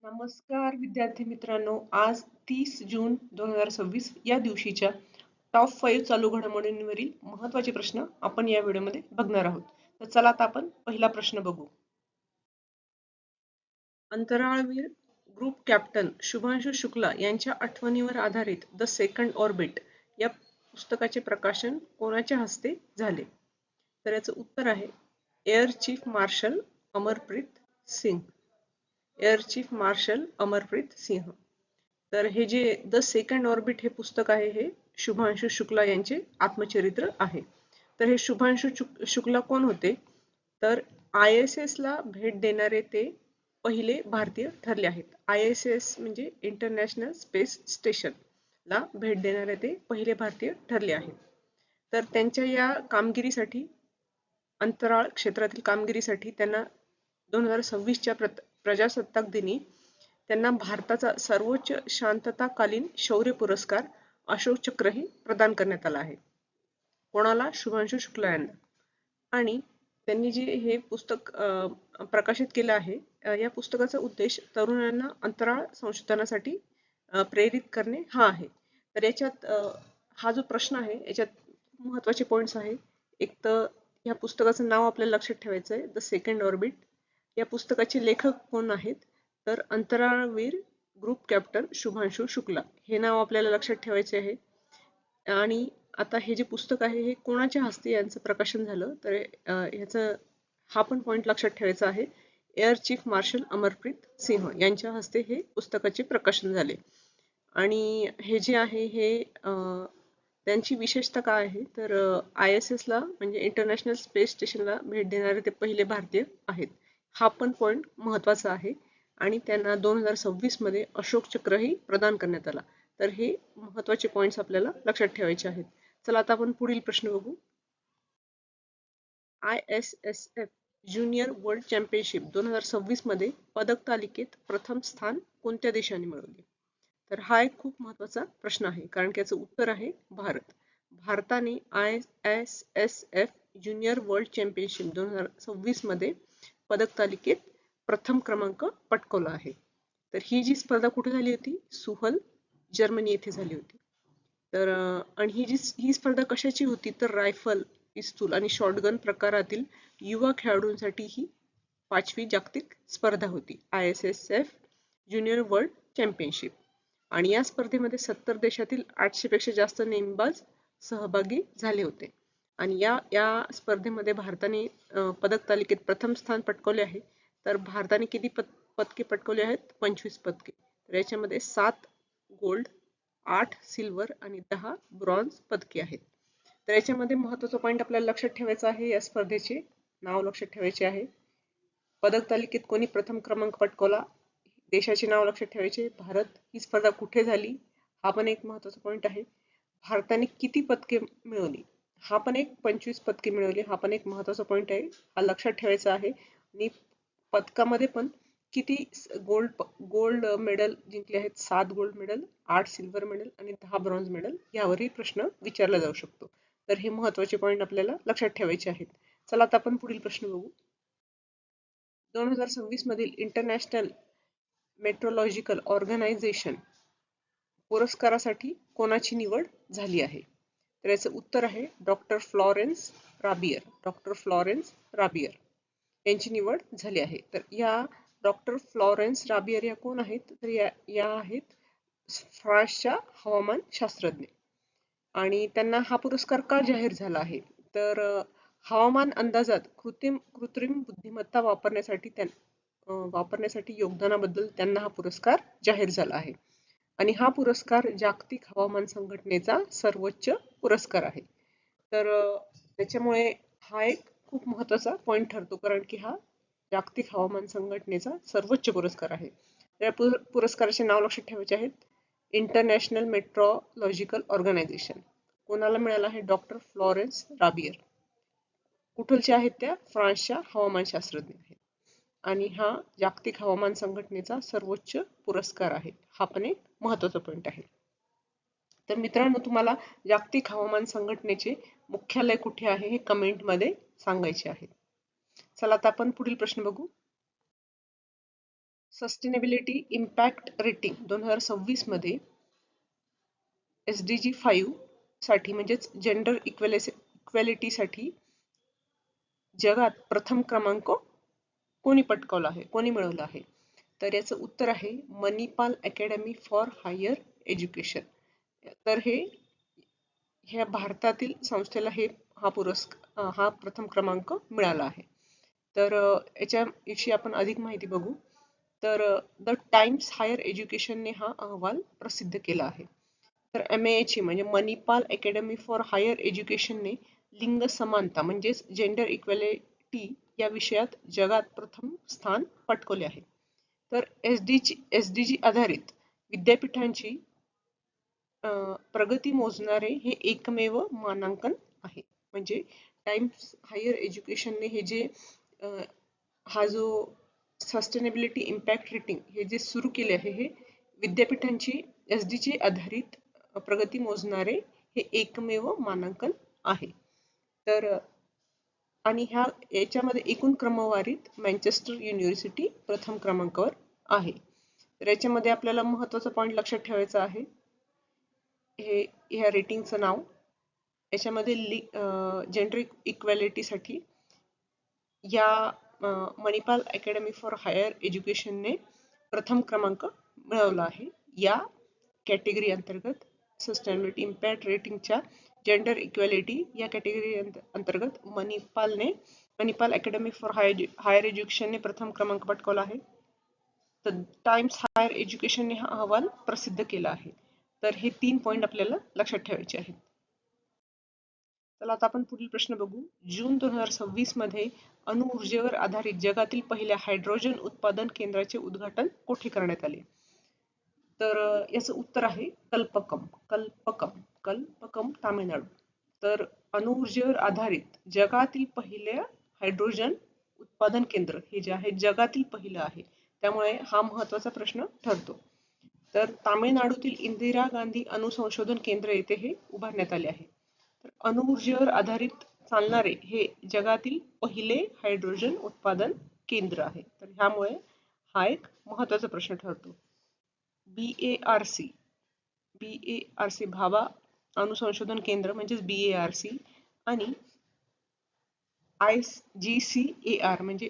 नमस्कार विद्यार्थी मित्रांनो, आज 30 जून 2026 या दिवशीच्या टॉप 5 चालू घडामोडींवरील महत्त्वाचे प्रश्न आपण या व्हिडिओमध्ये बघणार आहोत. तर चला आता आपण पहिला प्रश्न बघू. अंतराळवीर ग्रुप कॅप्टन शुभांशु शुक्ला यांच्या आठवणीवर आधारित द सेकंड ऑर्बिट या पुस्तकाचे प्रकाशन कोणाच्या हस्ते झाले? तर याचं उत्तर आहे air chief marshal Amarpreet Singh. Air chief marshal Amarpreet Singh. तर हे जे द सेकंड ऑर्बिट हे पुस्तक आहे हे शुभांशु शुक्ला यांचे आत्मचरित्र आहे. तर हे शुभांशु शुक्ला कोण होते? तर ISS ला भेट देणारे ते पहिले भारतीय ठरले आहेत. ISS म्हणजे इंटरनॅशनल स्पेस स्टेशन ला भेट देणारे ते पहिले भारतीय ठरले आहेत. तर त्यांच्या या कामगिरीसाठी अंतराळ क्षेत्रातील कामगिरीसाठी त्यांना 2026च्या प्रजासत्ताक दिनी त्यांना भारताचा सर्वोच्च शांतताकालीन शौर्य पुरस्कार अशोक चक्रही प्रदान करण्यात आला आहे. कोणाला? शुभांशु शुक्ला यांना. आणि त्यांनी जे हे पुस्तक प्रकाशित केलं आहे, या पुस्तकाचा उद्देश तरुणांना अंतराळ संशोधनासाठी प्रेरित करणे हा आहे. तर याच्यात हा जो प्रश्न आहे याच्यात महत्त्वाचे पॉइंट्स आहे. एक तर या पुस्तकाचं नाव आपल्याला लक्षात ठेवायचं आहे, द सेकंड ऑर्बिट. या पुस्तकाचे लेखक कोण आहेत? तर अंतराळवीर ग्रुप कॅप्टन शुभांशु शुक्ला हे नाव आपल्याला लक्षात ठेवायचे आहे. आणि आता हे जे पुस्तक आहे हे कोणाच्या हस्ते यांचं प्रकाशन झालं? तर ह्याचं हा पण पॉइंट लक्षात ठेवायचा आहे. एअर चीफ मार्शल अमरप्रीत सिंह यांच्या हस्ते हे पुस्तकाचे प्रकाशन झाले. आणि हे जे आहे हे त्यांची विशेषता काय आहे? तर ISS ला म्हणजे इंटरनॅशनल स्पेस स्टेशनला भेट देणारे ते पहिले भारतीय आहेत. हा पण पॉइंट महत्त्वाचा आहे. आणि त्यांना 2026 मध्ये अशोक चक्रही प्रदान करण्यात आला. तर हे महत्त्वाचे पॉइंट्स आपल्याला लक्षात ठेवायचे आहेत. चला आता आपण पुढील प्रश्न बघू. ISSF ज्युनियर वर्ल्ड चॅम्पियनशिप 2026 मध्ये पदक तालिकेत प्रथम स्थान कोणत्या देशाने मिळवले? तर हा एक खूप महत्त्वाचा प्रश्न आहे, कारण की याचं उत्तर आहे भारत. भारताने ISSF ज्युनियर वर्ल्ड चॅम्पियनशिप 2026 मध्ये पदक तालिकेत प्रथम क्रमांक पटकावला आहे. तर ही जी स्पर्धा कुठे झाली होती? सुहल, जर्मनी येथे झाली होती. तर आणि ही स्पर्धा कशाची होती? तर रायफल, पिस्तूल आणि शॉटगन प्रकारातील युवा खेळाडूंसाठी ही 5वी जागतिक स्पर्धा होती, ISSF ज्युनियर वर्ल्ड चॅम्पियनशिप. आणि या स्पर्धेमध्ये 70 देशातील 800 पेक्षा जास्त नेमबाज सहभागी झाले होते. आणि या स्पर्धेमध्ये भारताने पदक तालिकेत प्रथम स्थान पटकावले आहे. तर भारताने किती पदके पटकावली आहेत? 25 पदके. तर याच्यामध्ये 7 गोल्ड, 8 सिल्वर आणि 10 ब्रॉन्झ पदके आहेत. तर याच्यामध्ये महत्त्वाचा पॉइंट आपल्याला लक्षात ठेवायचा आहे. या स्पर्धेचे नाव लक्षात ठेवायचे आहे. पदक तालिकेत कोणी प्रथम क्रमांक पटकावला? देशाचे नाव लक्षात ठेवायचे, भारत. ही स्पर्धा कुठे झाली? हा पण एक महत्त्वाचा पॉइंट आहे. भारताने किती पदके मिळवली? हा पण एक 25 पदके मिळवली. हा पण एक महत्त्वाचा पॉइंट आहे, हा लक्षात ठेवायचा आहे. आणि पदकामध्ये पण किती गोल्ड मेडल जिंकले आहेत? 7 गोल्ड मेडल, 8 सिल्वर मेडल आणि 10 ब्रॉन्झ मेडल यावरही प्रश्न विचारला जाऊ शकतो. तर हे महत्त्वाचे पॉइंट आपल्याला लक्षात ठेवायचे आहेत. चला आता आपण पुढील प्रश्न बघू. 2026 मधील इंटरनॅशनल मेट्रोलॉजिकल ऑर्गनायझेशन पुरस्कारासाठी कोणाची निवड झाली आहे? तर याचं उत्तर आहे डॉक्टर फ्लॉरेन्स राबियर. डॉक्टर फ्लॉरेन्स राबियर यांची निवड झाली आहे. तर या डॉक्टर फ्लॉरेन्स राबियर या कोण आहेत? तर या आहेत फ्रान्सच्या हवामान शास्त्रज्ञ. आणि त्यांना हा पुरस्कार का जाहीर झाला आहे? तर हवामान अंदाजात कृत्रिम बुद्धिमत्ता वापरण्यासाठी योगदानाबद्दल त्यांना हा पुरस्कार जाहीर झाला आहे. आणि हा पुरस्कार जागतिक हवामान संघटनेचा सर्वोच्च पुरस्कार आहे. तर त्याच्यामुळे हा एक खूप महत्त्वाचा पॉइंट ठरतो, कारण की हा जागतिक हवामान संघटनेचा सर्वोच्च पुरस्कार आहे. या पुरस्काराचे नाव लक्षात ठेवायचे आहेत, इंटरनॅशनल मेट्रोलॉजिकल ऑर्गनायझेशन. कोणाला मिळाला आहे? Doctor Florence राबियर. कुठलच्या आहेत त्या? फ्रान्सच्या हवामान शास्त्रज्ञ आहेत. आणि हा जागतिक हवामान संघटनेचा सर्वोच्च पुरस्कार आहे. हा पण एक महत्त्वाचा पॉइंट आहे. तर मित्रांनो, तुम्हाला जागतिक हवामान संघटनेचे मुख्यालय कुठे आहे हे कमेंटमध्ये सांगायचे आहे. चला आता आपण पुढील प्रश्न बघू. सस्टेनेबिलिटी इम्पॅक्ट रेटिंग 2026 मध्ये SDG 5 साठी म्हणजेच जेंडर इक्वॅलिटीसाठी जगात प्रथम क्रमांक कोणी पटकावला आहे, कोणी मिळवला आहे? तर याचं उत्तर आहे Manipal academy for higher education. तर ह्या भारतातील संस्थेला हा प्रथम क्रमांक मिळाला आहे. तर याच्याविषयी आपण अधिक माहिती बघू. तर द टाइम्स हायर एज्युकेशनने हा अहवाल प्रसिद्ध केला आहे. तर MAH म्हणजे मणिपाल अकॅडमी फॉर हायर एज्युकेशनने लिंग समानता म्हणजेच जेंडर इक्वॅलिटी या विषयात जगात प्रथम स्थान पटकवले आहे. तर SDG आधारित विद्यापीठांची प्रगती मोजणारे हे एकमेव मानांकन आहे. म्हणजे टाइम्स हायर एज्युकेशनने हा जो सस्टेनेबिलिटी इम्पॅक्ट रेटिंग हे जे सुरू केले आहे, हे विद्यापीठांची SDG आधारित प्रगती मोजणारे हे एकमेव मानांकन आहे. तर आणि याच्यामध्ये एकूण क्रमवारीत मँचेस्टर युनिव्हर्सिटी प्रथम क्रमांकावर आहे. तर याच्यामध्ये आपल्याला महत्त्वाचा पॉईंट लक्षात ठेवायचा आहे, ह्या रेटिंगचं नाव. याच्यामध्ये जेंडर इक्वॅलिटीसाठी या मणिपाल अकॅडमी फॉर हायर एज्युकेशनने प्रथम क्रमांक मिळवला आहे. या कॅटेगरी अंतर्गत सस्टेनेबिलिटी इम्पॅक्ट रेटिंगच्या जेंडर इक्वॅलिटी या कॅटेगरी अंतर्गत मणिपाल अकॅडमी फॉर हायर एज्युकेशनने प्रथम क्रमांक पटकावला आहे. तर टाइम्स हायर एज्युकेशनने हा अहवाल प्रसिद्ध केला आहे. तर हे 3 पॉईंट आपल्याला लक्षात ठेवायचे आहेत. चला आता आपण पुढील प्रश्न बघू. जून 2026 मध्ये अणुऊर्जेवर आधारित जगातील पहिल्या हायड्रोजन उत्पादन केंद्राचे उद्घाटन कोठे करण्यात आले? तर याचं उत्तर आहे कल्पकम तामिळनाडू. तर अणुऊर्जेवर आधारित जगातील पहिल्या हायड्रोजन उत्पादन केंद्र हे जे आहे जगातील पहिलं आहे, त्यामुळे हा महत्त्वाचा प्रश्न ठरतो. तर तामिळनाडूतील इंदिरा गांधी अणुसंशोधन केंद्र येथे हे उभारण्यात आले आहे. तर अणुऊर्जेवर आधारित चालणारे हे जगातील पहिले हायड्रोजन उत्पादन केंद्र आहे. तर ह्यामुळे हा एक महत्त्वाचा प्रश्न ठरतो. BARC भाभा अणुसंशोधन केंद्र म्हणजेच BARC आणि IGCAR म्हणजे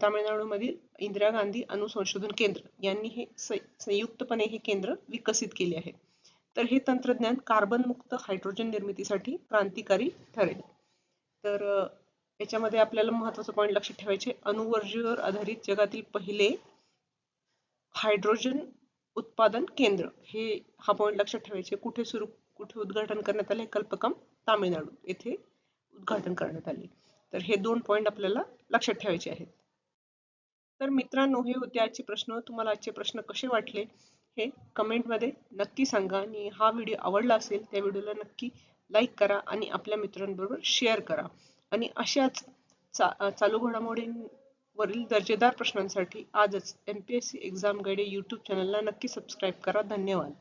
तामिळनाडूमधील इंदिरा गांधी अणुसंशोधन केंद्र यांनी हे संयुक्तपणे हे केंद्र विकसित केले आहे. तर हे तंत्रज्ञान कार्बन मुक्त हायड्रोजन निर्मितीसाठी क्रांतिकारी ठरेल. तर याच्यामध्ये आपल्याला महत्त्वाचा पॉईंट लक्षात ठेवायचे, अणुऊर्जेवर आधारित जगातील पहिले हायड्रोजन उत्पादन केंद्र हा पॉईंट लक्षात ठेवायचे. कुठे उद्घाटन करण्यात आले? कल्पकम तामिळनाडू येथे उद्घाटन करण्यात आले. तर हे 2 पॉईंट आपल्याला लक्षात ठेवायचे आहेत. तर मित्रांनो, हे होते आजचे प्रश्न. तुम्हाला आजचे प्रश्न कसे वाटले हे कमेंटमध्ये नक्की सांगा. आणि हा व्हिडिओ आवडला असेल त्या व्हिडिओला नक्की लाईक करा आणि आपल्या मित्रांबरोबर शेअर करा. आणि अशाच चालू घडामोडींवरील दर्जेदार प्रश्नांसाठी आजच MPSC एक्झाम गाईड YouTube चॅनलला नक्की सबस्क्राईब करा. धन्यवाद.